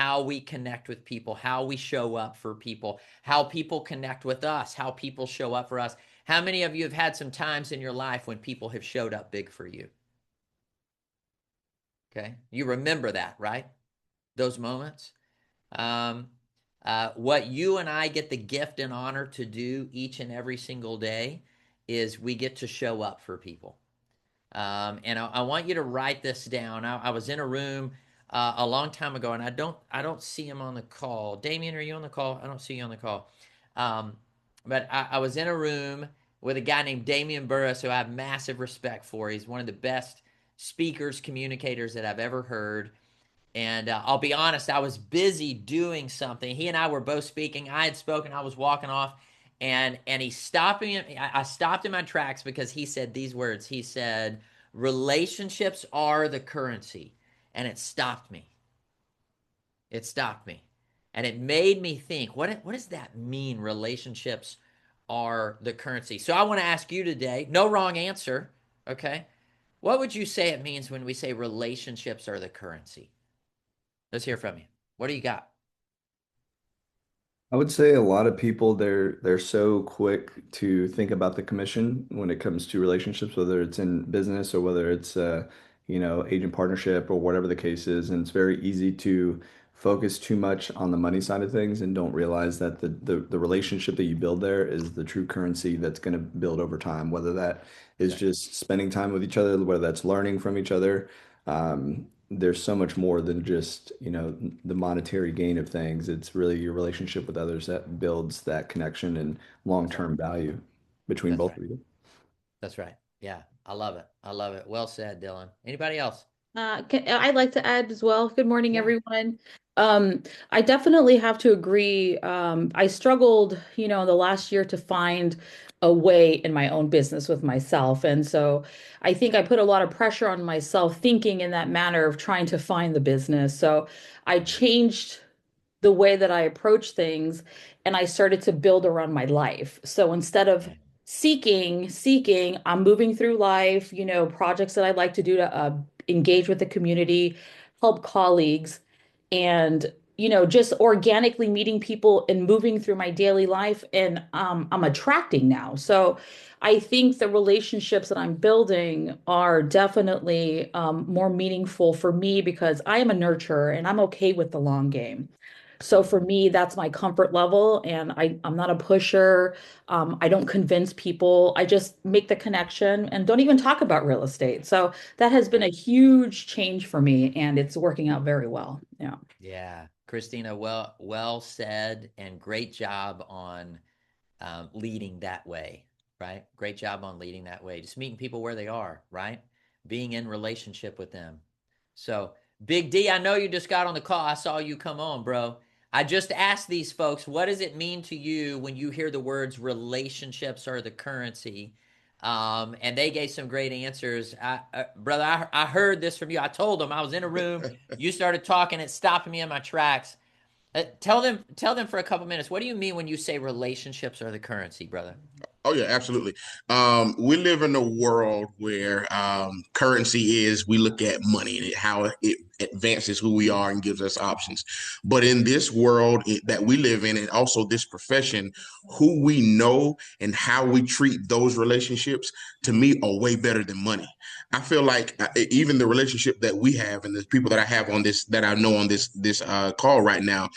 how we connect with people, how we show up for people, how people connect with us, how people show up for us. How many of you have had some times in your life when people have showed up big for you? Okay. You remember that, right? Those moments. Um, what you and I get the gift and honor to do each and every single day is we get to show up for people. And I want you to write this down. I was in a room a long time ago, and I don't see him on the call. Damien, are you on the call? I don't see you on the call. Um, but I was in a room with a guy named Damian Burris, who I have massive respect for. He's one of the best speakers, communicators that I've ever heard. And I'll be honest, I was busy doing something. He and I were both speaking. I had spoken. I was walking off, and he stopped me. I stopped in my tracks because he said these words. He said, "Relationships are the currency," and it stopped me. It stopped me, and it made me think. What does that mean? Relationships are the currency. So I want to ask you today. No wrong answer. Okay. What would you say it means when we say relationships are the currency? Let's hear from you. What do you got? I would say a lot of people they're so quick to think about the commission when it comes to relationships, whether it's in business or whether it's agent partnership or whatever the case is. And it's very easy to focus too much on the money side of things and don't realize that the relationship that you build there is the true currency that's going to build over time, whether that That's is right. just spending time with each other, whether that's learning from each other. There's so much more than just, the monetary gain of things. It's really your relationship with others that builds that connection and That's right. long-term value between That's both right. of you. That's right. Yeah, I love it. I love it. Well said, Dylan. Anybody else? I'd like to add as well. Good morning, Yeah. everyone. I definitely have to agree. I struggled, the last year to find a way in my own business with myself. And so I think I put a lot of pressure on myself thinking in that manner of trying to find the business. So I changed the way that I approach things and I started to build around my life. So instead of Yeah. seeking, I'm moving through life, projects that I'd like to do to engage with the community, help colleagues, and just organically meeting people and moving through my daily life. And I'm attracting now. So I think the relationships that I'm building are definitely more meaningful for me because I am a nurturer and I'm okay with the long game. So for Mhm. me, that's my comfort level, and I'm not a pusher. I don't convince people. I just make the connection and don't even talk about real estate. So that has been Yeah. a huge change for me, and it's working out very well. Yeah. Yeah. Christina, well said, and great job on leading that way, right? Great job on leading that way. Just meeting people where they are, right? Being in relationship with them. So, Big D, I know you just got on the call. I saw you come on, bro. I just asked these folks, what does it mean to you when you hear the words relationships are the currency? And they gave some great answers. Brother, I heard this from you. I told them I was in a room. You started talking. It stopped me in my tracks. Tell them for a couple minutes. What do you mean when you say relationships are the currency, brother? Oh yeah, absolutely. We live in a world where currency is we look at money and how it advances who we are and gives us options. But in this world that we live in, and also this profession, who we know and how we treat those relationships, to me, are way better than money. I feel like even the relationship that we have and the people that I have on this that I know on this call right now,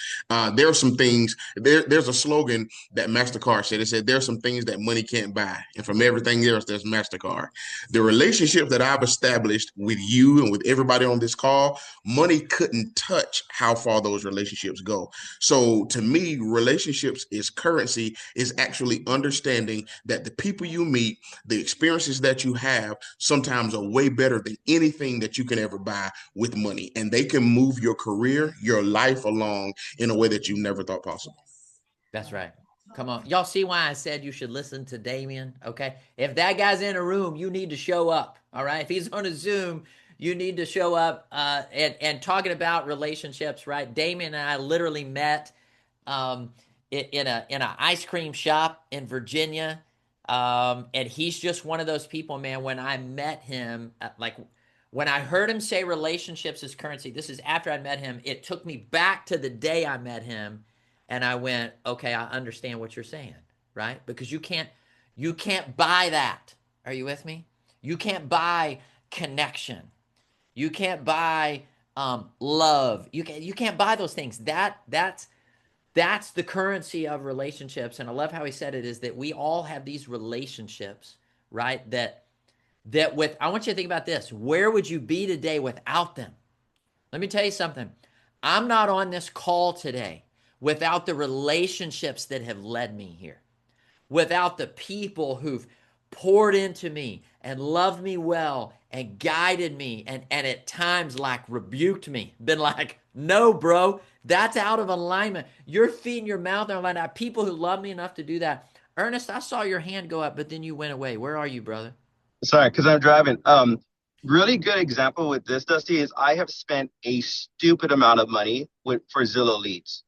there are some things. There's a slogan that MasterCard said. It said there's some things that money can't buy. And from everything else, there's MasterCard. The relationship that I've established with you and with everybody on this call, money couldn't touch how far those relationships go. So to me, relationships is currency, is actually understanding that the people you meet, the experiences that you have, sometimes are way better than anything that you can ever buy with money. And they can move your career, your life along in a way that you never thought possible. That's right. Come on. Y'all see why I said you should listen to Damien? Okay. If that guy's in a room, you need to show up. All right. If he's on a Zoom, you need to show up and talking about relationships, right? Damien and I literally met um, in a ice cream shop in Virginia. And he's just one of those people, man. When I met him, like When I heard him say relationships is currency, this is after I met him. It took me back to the day I met him, and I went, okay, I understand what you're saying, right? Because you can't buy that. Are you with me? You can't buy connection. You can't buy love. You can't buy those things. That's the currency of relationships. And I love how he said it, is that we all have these relationships, right? That with, I want you to think about this. Where would you be today without them? Let me tell you something. I'm not on this call today without the relationships that have led me here, without the people who've poured into me and loved me well and guided me and at times like rebuked me, been like, no, bro, that's out of alignment. You're feeding your mouth on alignment. People who love me enough to do that. Ernest, I saw your hand go up, but then you went away. Where are you, brother? Sorry, because I'm driving. Really good example with this, Dusty, is I have spent a stupid amount of money for Zillow leads,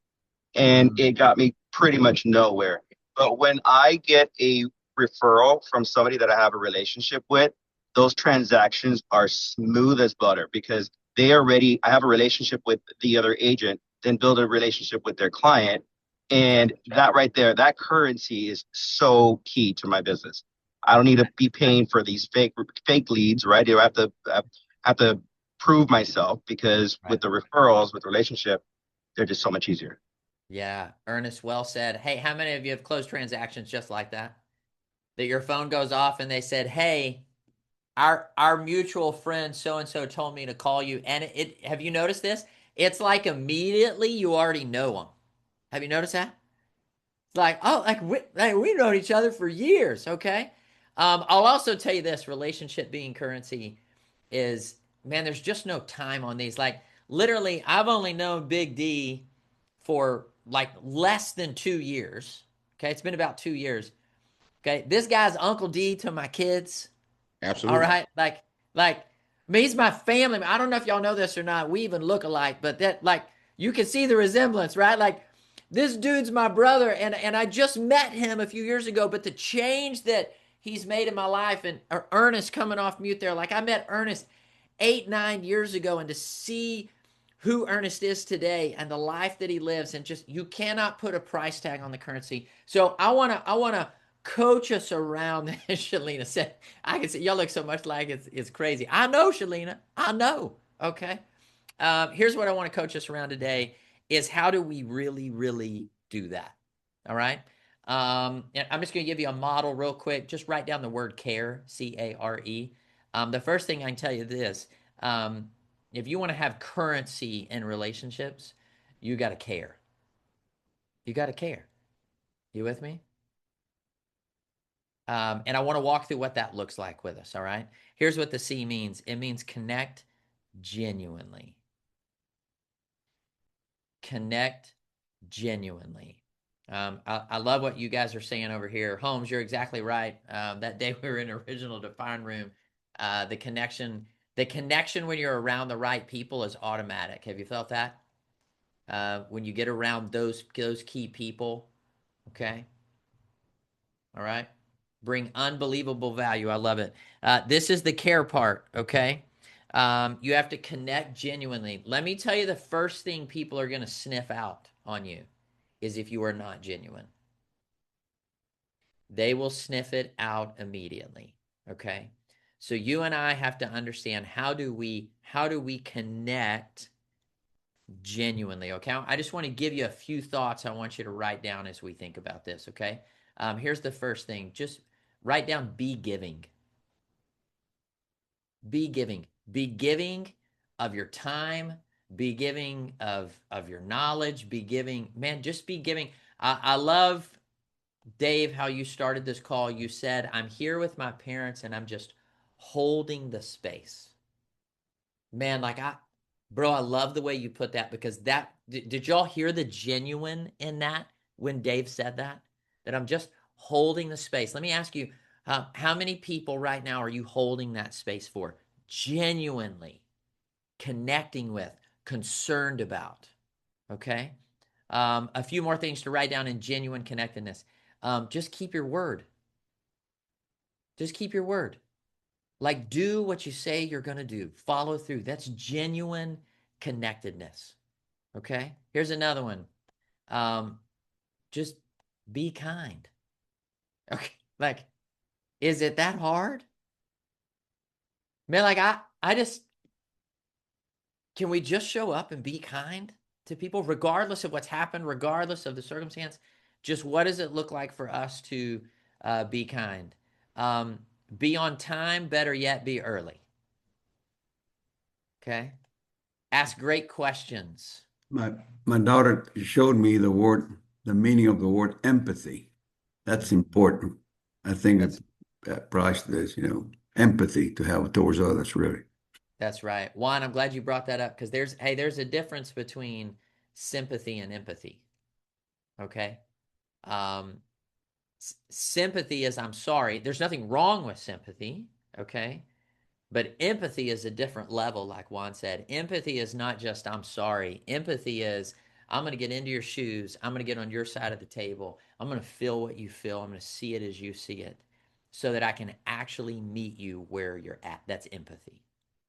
and it got me pretty much nowhere. But when I get a referral from somebody that I have a relationship with, those transactions are smooth as butter because I have a relationship with the other agent, then build a relationship with their client. And that right there, that currency is so key to my business. I don't need to be paying for these fake leads, right? I have to prove myself because with the referrals, with the relationship, they're just so much easier. Yeah, Ernest, well said. Hey, how many of you have closed transactions just like that? That your phone goes off and they said, hey, our mutual friend so-and-so told me to call you. And it have you noticed this? It's like immediately you already know them. Have you noticed that? It's like, oh, we've known each other for years, okay? I'll also tell you this, relationship being currency is, man, there's just no time on these. Like, literally, I've only known Big D for like less than 2 years. Okay, it's been about 2 years. Okay, this guy's Uncle D to my kids. Absolutely. All right, like, I mean, he's my family. I don't know if y'all know this or not. We even look alike, but that, like, you can see the resemblance, right? Like, this dude's my brother, and I just met him a few years ago, but the change that he's made in my life, and Ernest coming off mute there, like I met Ernest 8-9 years ago, and to see who Ernest is today and the life that he lives, and just, you cannot put a price tag on the currency. So I wanna coach us around. Shalina said, I can see y'all look so much like it's crazy. I know, Shalina, I know. Okay. Here's what I want to coach us around today is how do we really, really do that? All right. And I'm just going to give you a model real quick. Just write down the word care, C-A-R-E. The first thing I can tell you this, if you want to have currency in relationships, you got to care. You got to care. You with me? And I want to walk through what that looks like with us. All right. Here's what the C means. It means connect genuinely. Connect genuinely. I love what you guys are saying over here. Holmes, you're exactly right. That day we were in original Define Room, the connection when you're around the right people is automatic. Have you felt that? When you get around those key people, okay? All right. Bring unbelievable value. I love it. This is the care part, okay? You have to connect genuinely. Let me tell you, the first thing people are going to sniff out on you is if you are not genuine. They will sniff it out immediately, okay? So you and I have to understand, how do we connect genuinely, okay? I just want to give you a few thoughts I want you to write down as we think about this, okay? Here's the first thing. Just write down, be giving. Be giving. Be giving of your time. Be giving of your knowledge. Be giving, man, just be giving. I love, Dave, how you started this call. You said, I'm here with my parents and I'm just holding the space. Man, like bro, I love the way you put that, because that, did y'all hear the genuine in that when Dave said that? That I'm just holding the space. Let me ask you, how many people right now are you holding that space for? Genuinely connecting with, concerned about, okay? A few more things to write down in genuine connectedness. Just keep your word. Just keep your word. Like, do what you say you're going to do. Follow through. That's genuine connectedness. Okay. Here's another one. Just be kind. Okay. Like, is it that hard? Man, like I just, can we just show up and be kind to people, regardless of what's happened, regardless of the circumstance? Just what does it look like for us to be kind? Be on time, better yet, be early. Okay. Ask great questions. My daughter showed me the meaning of the word empathy. That's important. I think that Bryce does, empathy to have towards others, really. That's right. Juan, I'm glad you brought that up because there's a difference between sympathy and empathy. Okay. Sympathy is I'm sorry. There's nothing wrong with sympathy. Okay. But empathy is a different level, like Juan said. Empathy is not just I'm sorry. Empathy is I'm going to get into your shoes. I'm going to get on your side of the table. I'm going to feel what you feel. I'm going to see it as you see it so that I can actually meet you where you're at. That's empathy.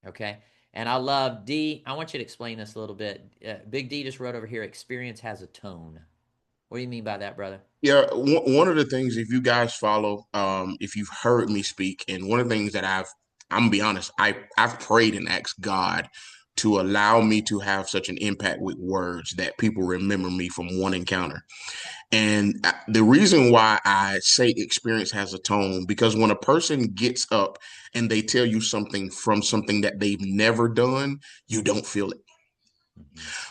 Okay. And I love D. I want you to explain this a little bit. Big D just wrote over here, experience has a tone. What do you mean by that, brother? Yeah, one of the things, if you guys follow, if you've heard me speak, and one of the things that I'm gonna be honest, I've prayed and asked God to allow me to have such an impact with words that people remember me from one encounter. And the reason why I say experience has a tone, because when a person gets up and they tell you something from something that they've never done, you don't feel it.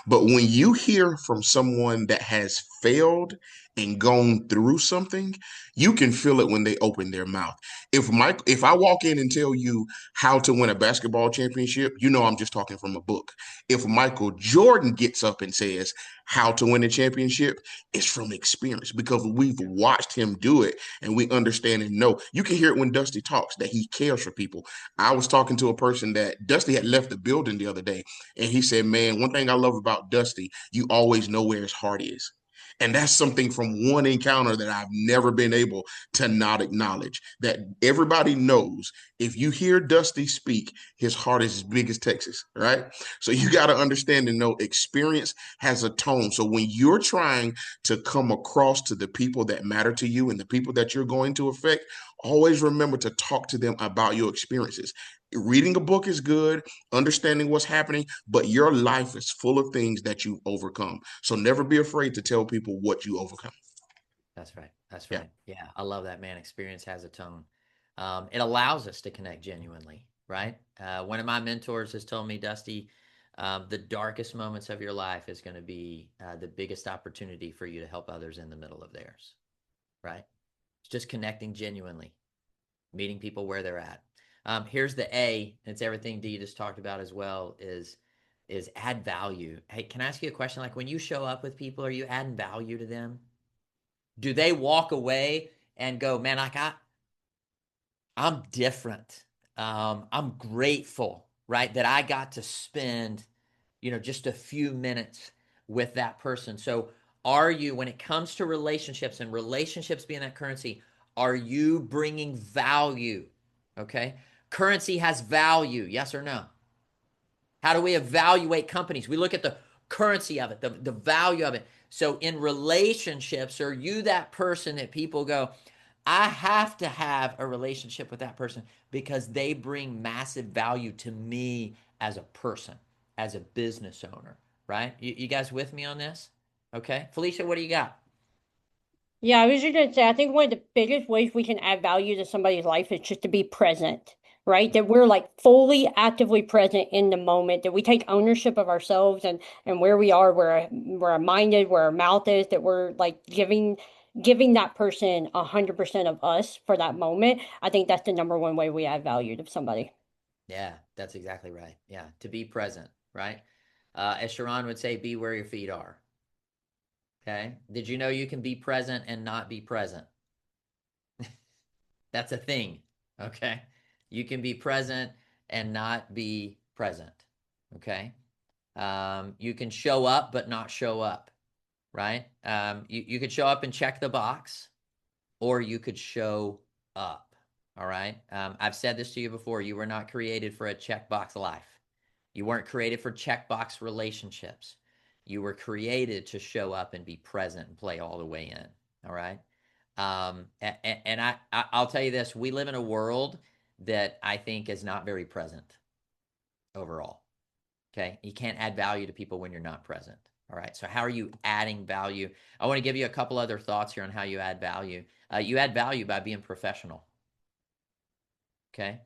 But when you hear from someone that has failed and gone through something, you can feel it when they open their mouth. If I walk in and tell you how to win a basketball championship, you know I'm just talking from a book. If Michael Jordan gets up and says how to win a championship, it's from experience because we've watched him do it and we understand and know. You can hear it when Dusty talks that he cares for people. I was talking to a person that Dusty had left the building the other day, and he said, man, one thing I love about Dusty, you always know where his heart is. And that's something from one encounter that I've never been able to not acknowledge. That everybody knows if you hear Dusty speak, his heart is as big as Texas, right? So you got to understand and know experience has a tone. So when you're trying to come across to the people that matter to you and the people that you're going to affect, always remember to talk to them about your experiences. Reading a book is good, understanding what's happening, but your life is full of things that you've overcome. So never be afraid to tell people what you overcome. That's right. That's right. Yeah. I love that, man. Experience has a tone. It allows us to connect genuinely, right? One of my mentors has told me, Dusty, the darkest moments of your life is going to be the biggest opportunity for you to help others in the middle of theirs, right? It's just connecting genuinely, meeting people where they're at. Here's the A. It's everything D just talked about as well is add value. Hey, can I ask you a question? Like when you show up with people, are you adding value to them? Do they walk away and go, man, like I'm different. I'm grateful, right? That I got to spend, just a few minutes with that person. So are you, when it comes to relationships and relationships being that currency, are you bringing value? Okay. Currency has value. Yes or no? How do we evaluate companies? We look at the currency of it, the value of it. So in relationships, are you that person that people go, I have to have a relationship with that person because they bring massive value to me as a person, as a business owner, right? You guys with me on this? Okay. Felicia, what do you got? Yeah, I was just gonna say, I think one of the biggest ways we can add value to somebody's life is just to be present, right? That we're like fully actively present in the moment, that we take ownership of ourselves and where we are, where our mind is, where our mouth is, that we're like giving that person 100% of us for that moment. I think that's the number one way we add value to somebody. Yeah, that's exactly right. Yeah, to be present, right? As Sharon would say, be where your feet are. Okay. Did you know you can be present and not be present? That's a thing. Okay. You can be present and not be present. Okay. You can show up, but not show up, right? You could show up and check the box, or you could show up. All right. I've said this to you before. You were not created for a checkbox life. You weren't created for checkbox relationships. You were created to show up and be present and play all the way in. All right. And I'll tell you this, we live in a world that I think is not very present overall. Okay. You can't add value to people when you're not present. All right. So how are you adding value? I want to give you a couple other thoughts here on how you add value. You add value by being professional. Okay.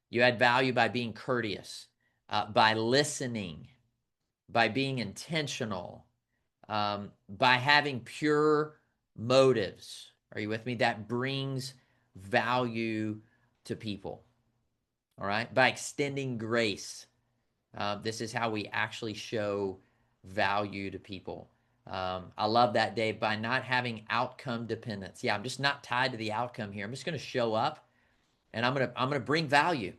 You add value by being courteous, by listening, by being intentional, by having pure motives. Are you with me? That brings value to people. All right. By extending grace. This is how we actually show value to people. I love that, Dave, by not having outcome dependence. Yeah, I'm just not tied to the outcome here. I'm just going to show up and I'm going to bring value.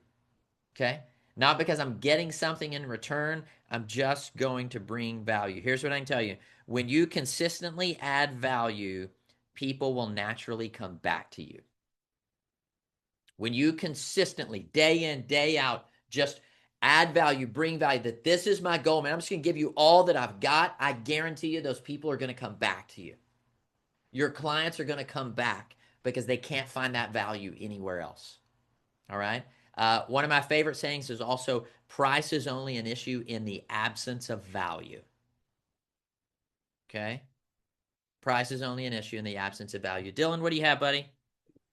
Okay? Not because I'm getting something in return. I'm just going to bring value. Here's what I can tell you. When you consistently add value, people will naturally come back to you. When you consistently, day in, day out, just add value, bring value, that this is my goal, man. I'm just going to give you all that I've got. I guarantee you those people are going to come back to you. Your clients are going to come back because they can't find that value anywhere else. All right. One of my favorite sayings is also price is only an issue in the absence of value. Okay. Price is only an issue in the absence of value. Dylan, what do you have, buddy?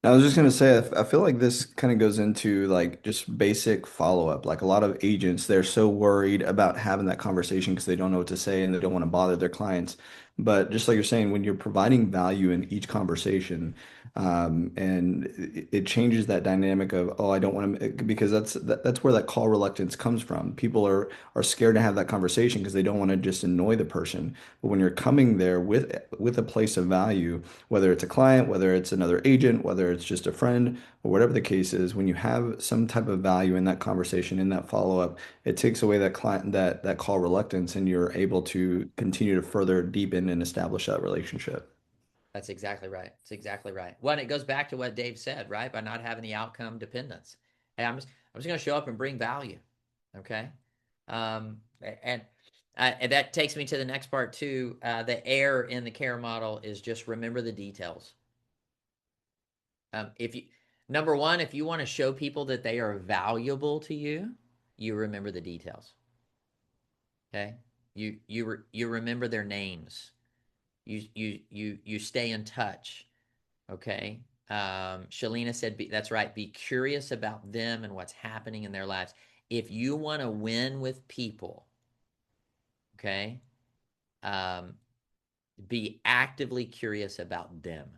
I was just gonna say, I feel like this kind of goes into like just basic follow-up. Like a lot of agents, they're so worried about having that conversation because they don't know what to say and they don't want to bother their clients. But just like you're saying, when you're providing value in each conversation, and it changes that dynamic of, oh, I don't want to, because that's where that call reluctance comes from. People are scared to have that conversation because they don't want to just annoy the person. But when you're coming there with a place of value, whether it's a client, whether it's another agent, whether it's just a friend, or whatever the case is, when you have some type of value in that conversation, in that follow-up, it takes away that client, that call reluctance, and you're able to continue to further deepen and establish that relationship. That's exactly right. It's exactly right. Well, and it goes back to what Dave said, right? By not having the outcome dependence. Hey, I'm just going to show up and bring value. Okay. And that takes me to the next part too. The error in the care model is just remember the details. Number one, if you want to show people that they are valuable to you, you remember the details. Okay. You remember their names. You stay in touch. Okay. Shalina said, that's right. Be curious about them and what's happening in their lives. If you want to win with people, okay, be actively curious about them.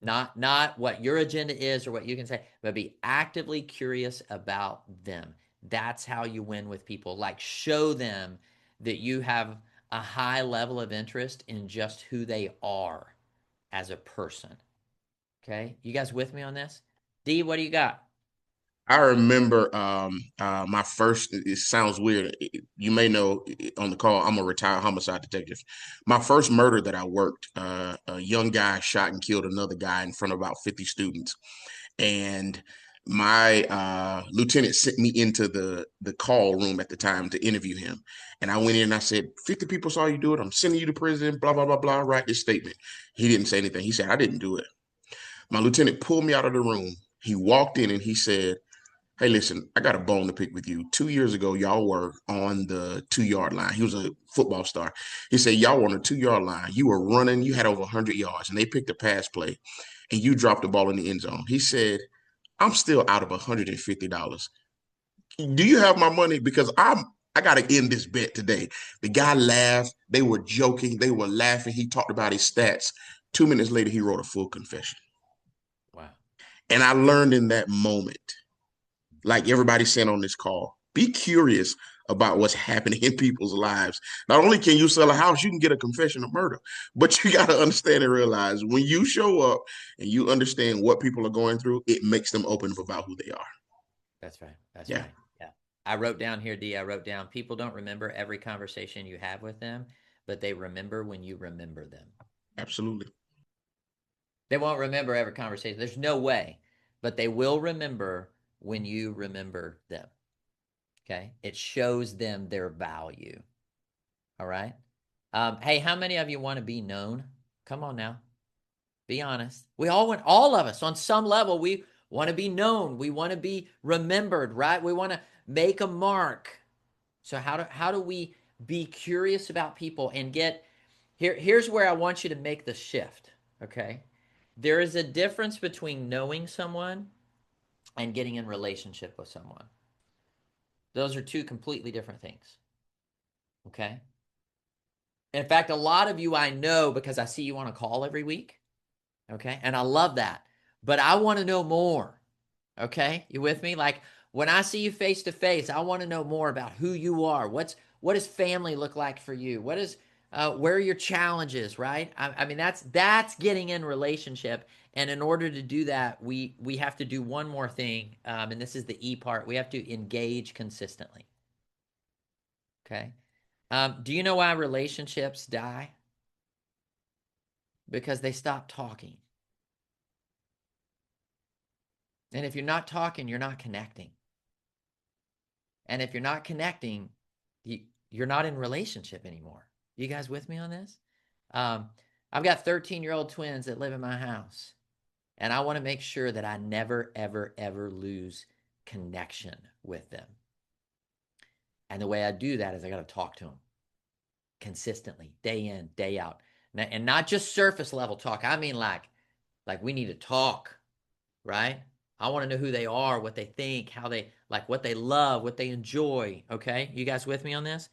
Not what your agenda is or what you can say, but be actively curious about them. That's how you win with people. Like show them that you have a high level of interest in just who they are as a person. Okay. You guys with me on this? D, what do you got? I remember my first, it sounds weird. You may know on the call, I'm a retired homicide detective. My first murder that I worked, a young guy shot and killed another guy in front of about 50 students. And my lieutenant sent me into the call room at the time to interview him. And I went in and I said, 50 people saw you do it. I'm sending you to prison, blah, blah, blah, blah. Write this statement. He didn't say anything. He said, I didn't do it. My lieutenant pulled me out of the room. He walked in and he said, hey, listen, I got a bone to pick with you. 2 years ago, y'all were on the 2-yard line. He was a football star. He said, y'all were on the 2-yard line. You were running. You had over 100 yards, and they picked a pass play, and you dropped the ball in the end zone. He said, I'm still out of $150. Do you have my money? Because I got to end this bet today. The guy laughed. They were joking. They were laughing. He talked about his stats. 2 minutes later, he wrote a full confession. Wow. And I learned in that moment, like everybody said on this call, be curious about what's happening in people's lives. Not only can you sell a house, you can get a confession of murder, but you got to understand and realize when you show up and you understand what people are going through, it makes them open up about who they are. That's right. That's right. Yeah. I wrote down here, D, I wrote down, people don't remember every conversation you have with them, but they remember when you remember them. Absolutely. They won't remember every conversation. There's no way, but they will remember when you remember them. Okay. It shows them their value. All right. Hey, how many of you want to be known? Come on now. Be honest. We all want, all of us on some level, we want to be known. We want to be remembered, right? We want to make a mark. So how do we be curious about people and get here's where I want you to make the shift. Okay. There is a difference between knowing someone and getting in relationship with someone. Those are two completely different things. Okay. In fact, a lot of you I know because I see you on a call every week. Okay. And I love that. But I want to know more. Okay. You with me? Like when I see you face to face, I want to know more about who you are. What does family look like for you? What is where are your challenges, right? I mean, that's getting in relationship. And in order to do that, we have to do one more thing. And this is the E part. We have to engage consistently. Okay. Do you know why relationships die? Because they stop talking. And if you're not talking, you're not connecting. And if you're not connecting, you're not in relationship anymore. You guys with me on this? I've got 13-year-old twins that live in my house. And I want to make sure that I never, ever, ever lose connection with them. And the way I do that is I got to talk to them consistently, day in, day out. And not just surface level talk. I mean, like we need to talk, right? I want to know who they are, what they think, how they like, what they love, what they enjoy. Okay. You guys with me on this?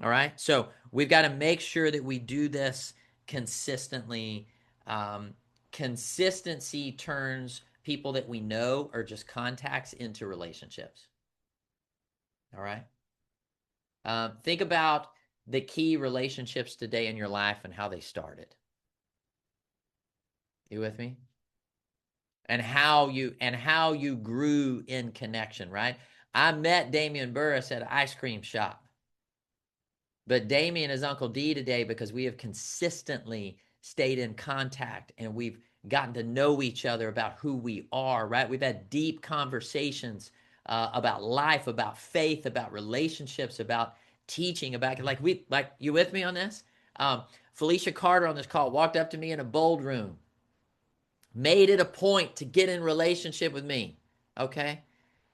All right. So we've got to make sure that we do this consistently. Consistency turns people that we know or just contacts into relationships. All right. Think about the key relationships today in your life and how they started. You with me? And how you grew in connection, right? I met Damian Burris at an ice cream shop. But Damian is Uncle D today because we have consistently stayed in contact and we've gotten to know each other about who we are, right? We've had deep conversations about life, about faith, about relationships, about teaching, about like you with me on this? Felicia Carter on this call walked up to me in a bold room, made it a point to get in relationship with me. Okay.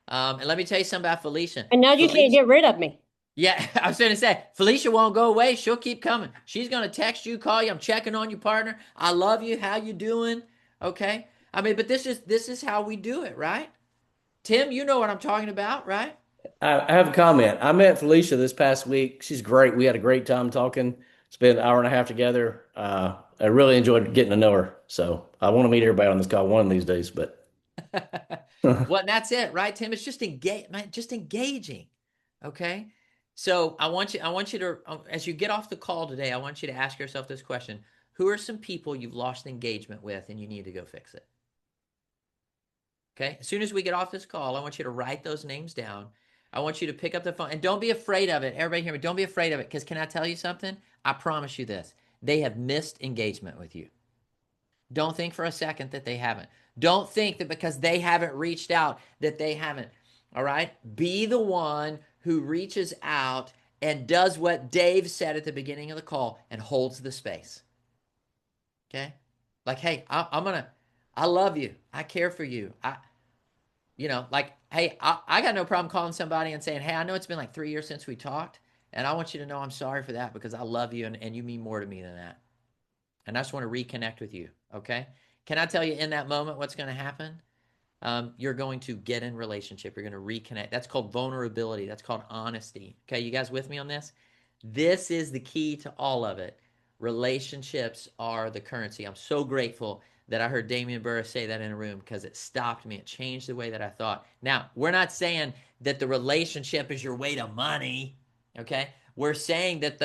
And let me tell you something about Felicia. And now you can't get rid of me. Yeah, I was going to say, Felicia won't go away. She'll keep coming. She's going to text you, call you. I'm checking on you, partner. I love you. How you doing? Okay. I mean, but this is how we do it, right? Tim, you know what I'm talking about, right? I have a comment. I met Felicia this past week. She's great. We had a great time talking. Spent an hour and a half together. I really enjoyed getting to know her. So I want to meet everybody on this call one of these days. But Well, that's it, right, Tim? It's just engaging. Okay. So I want you to, as you get off the call today, I want you to ask yourself this question. Who are some people you've lost engagement with and you need to go fix it? Okay. As soon as we get off this call, I want you to write those names down. I want you to pick up the phone and don't be afraid of it. Everybody hear me. Don't be afraid of it. Because can I tell you something? I promise you this. They have missed engagement with you. Don't think for a second that they haven't. Don't think that because they haven't reached out that they haven't. All right. Be the one who reaches out and does what Dave said at the beginning of the call and holds the space. Okay. Like, hey, I love you. I care for you. Hey, I got no problem calling somebody and saying, hey, I know it's been like 3 years since we talked. And I want you to know I'm sorry for that because I love you and you mean more to me than that. And I just want to reconnect with you. Okay. Can I tell you in that moment what's going to happen? You're going to get in relationship. You're going to reconnect. That's called vulnerability. That's called honesty. Okay. You guys with me on this? This is the key to all of it. Relationships are the currency. I'm so grateful that I heard Damian Burris say that in a room because it stopped me. It changed the way that I thought. Now, we're not saying that the relationship is your way to money. Okay. We're saying that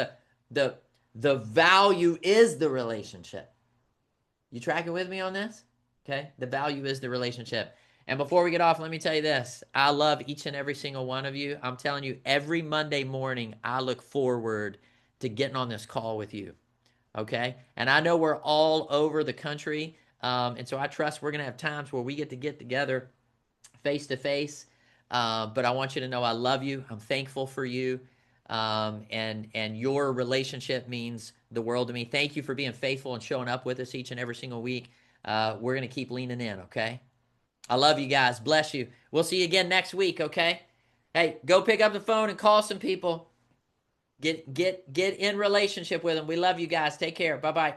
the value is the relationship. You tracking with me on this? Okay. The value is the relationship. And before we get off, let me tell you this. I love each and every single one of you. I'm telling you, every Monday morning, I look forward to getting on this call with you. Okay. And I know we're all over the country. And so I trust we're going to have times where we get together face to face. But I want you to know I love you. I'm thankful for you. And your relationship means the world to me. Thank you for being faithful and showing up with us each and every single week. We're going to keep leaning in, okay? I love you guys. Bless you. We'll see you again next week, okay? Hey, go pick up the phone and call some people. Get in relationship with them. We love you guys. Take care. Bye-bye.